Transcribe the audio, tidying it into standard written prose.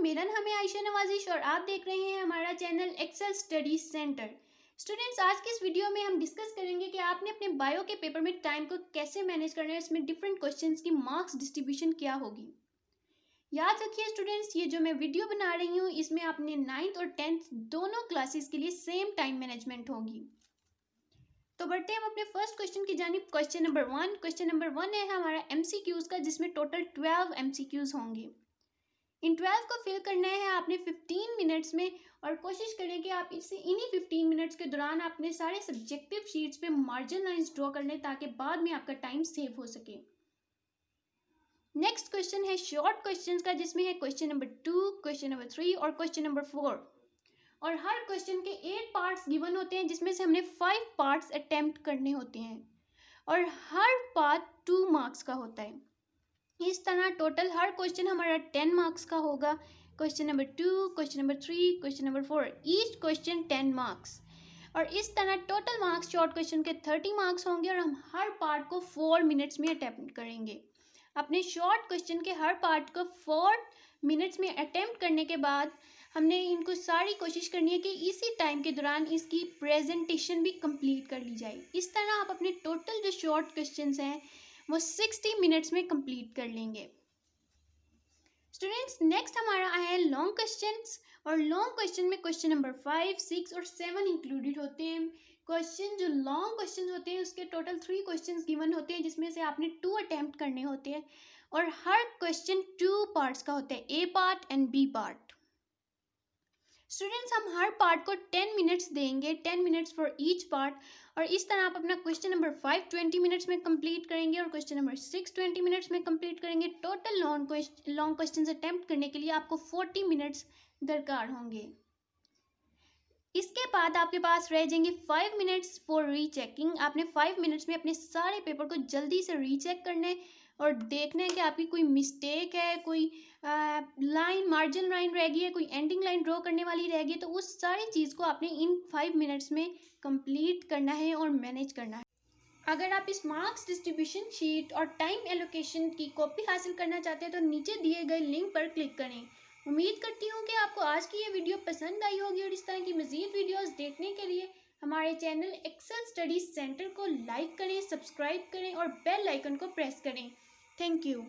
मेरा नाम है आयशा नवाजिश और आप देख रहे हैं हमारा channel Excel Study Centre. Students, आज के इस वीडियो में हम डिस्कस करेंगे कि आपने अपने बायो के पेपर में टाइम को कैसे मैनेज करना है, इसमें डिफरेंट क्वेश्चंस की मार्क्स डिस्ट्रीब्यूशन क्या होगी। याद रखिए स्टूडेंट्स, ये जो मैं वीडियो बना रही हूँ इसमें अपने 9th और 10th दोनों क्लासेस के लिए सेम टाइम मैनेजमेंट होगी। तो बढ़ते हैं हम अपने फर्स्ट क्वेश्चन की जानिब। क्वेश्चन नंबर 1 है हमारा एमसीक्यूज का, जिसमें टोटल 12 एमसीक्यूज होंगे। इन 12 को फिल करना है आपने 15 मिनट्स में, और कोशिश करें कि आप इसे इन्हीं 15 मिनट्स के दौरान अपने सारे सब्जेक्टिव शीट्स पे मार्जिन लाइंस ड्रॉ कर लें ताकि बाद में आपका टाइम सेव हो सके। नेक्स्ट क्वेश्चन है शॉर्ट क्वेश्चंस का, जिसमें है क्वेश्चन नंबर 2, क्वेश्चन नंबर 3 और क्वेश्चन नंबर 4। और हर क्वेश्चन के 8 पार्ट्स गिवन होते हैं, जिसमें से हमने 5 पार्ट्स अटेम्प्ट करने होते हैं और हर पार्ट 2 मार्क्स का होता है। इस तरह टोटल हर क्वेश्चन हमारा 10 मार्क्स का होगा। Question number 2, question number 3, question number 4, each question 10 marks. और इस तरह टोटल मार्क्स शॉर्ट क्वेश्चन के 30 मार्क्स होंगे और हम हर पार्ट को 4 मिनट्स में अटेम्प्ट करेंगे। अपने शॉर्ट क्वेश्चन के हर पार्ट को 4 मिनट्स में अटेम्प्ट करने के बाद हमने इनको सारी कोशिश करनी है कि इसी टाइम के दौरान इसकी प्रेजेंटेशन भी कंप्लीट कर ली जाए। इस तरह आप अपने टोटल जो शॉर्ट क्वेश्चंस हैं वो 60 मिनट्स में कंप्लीट कर लेंगे। स्टूडेंट्स, नेक्स्ट हमारा आया है लॉन्ग क्वेश्चंस, और लॉन्ग क्वेश्चन में क्वेश्चन नंबर 5, 6 और 7 इंक्लूडेड होते हैं। क्वेश्चन जो लॉन्ग क्वेश्चन होते हैं उसके टोटल 3 क्वेश्चंस गिवन होते हैं, जिसमें से आपने 2 अटेम्प्ट करने होते हैं और हर क्वेश्चन 2 पार्ट्स का होता है, A part and B part. Students, हम हर पार्ट को 10 मिनट्स देंगे, 10 मिनट्स फॉर ईच पार्ट। और इस तरह आप अपना क्वेश्चन नंबर 5 20 मिनट्स में कंप्लीट करेंगे और क्वेश्चन नंबर 6 20 मिनट्स में कंप्लीट करेंगे। टोटल लॉन्ग क्वेश्चंस अटेम्प्ट करने के लिए आपको 40 मिनट्स दरकार होंगे। इसके बाद आपके पास रह जाएंगे 5 मिनट्स फॉर रीचेकिंग। आपने 5 मिनट्स में अपने सारे पेपर को जल्दी से रीचेक करना है और देखना है कि आपकी कोई मिस्टेक है, कोई लाइन मार्जिन लाइन रह गई है, कोई एंडिंग लाइन ड्रॉ करने वाली रह गई है, तो उस सारी चीज़ को आपने इन 5 मिनट्स में कंप्लीट करना है और मैनेज करना है। अगर आप इस मार्क्स डिस्ट्रीब्यूशन शीट और टाइम एलोकेशन की कॉपी हासिल करना चाहते हैं तो नीचे दिए गए लिंक पर क्लिक करें। उम्मीद करती हूँ कि आपको आज की ये वीडियो पसंद आई होगी और इस तरह की मज़ीद वीडियोस देखने के लिए हमारे चैनल एक्सेल स्टडी सेंटर को लाइक करें, सब्सक्राइब करें और बेल आइकन को प्रेस करें। Thank you.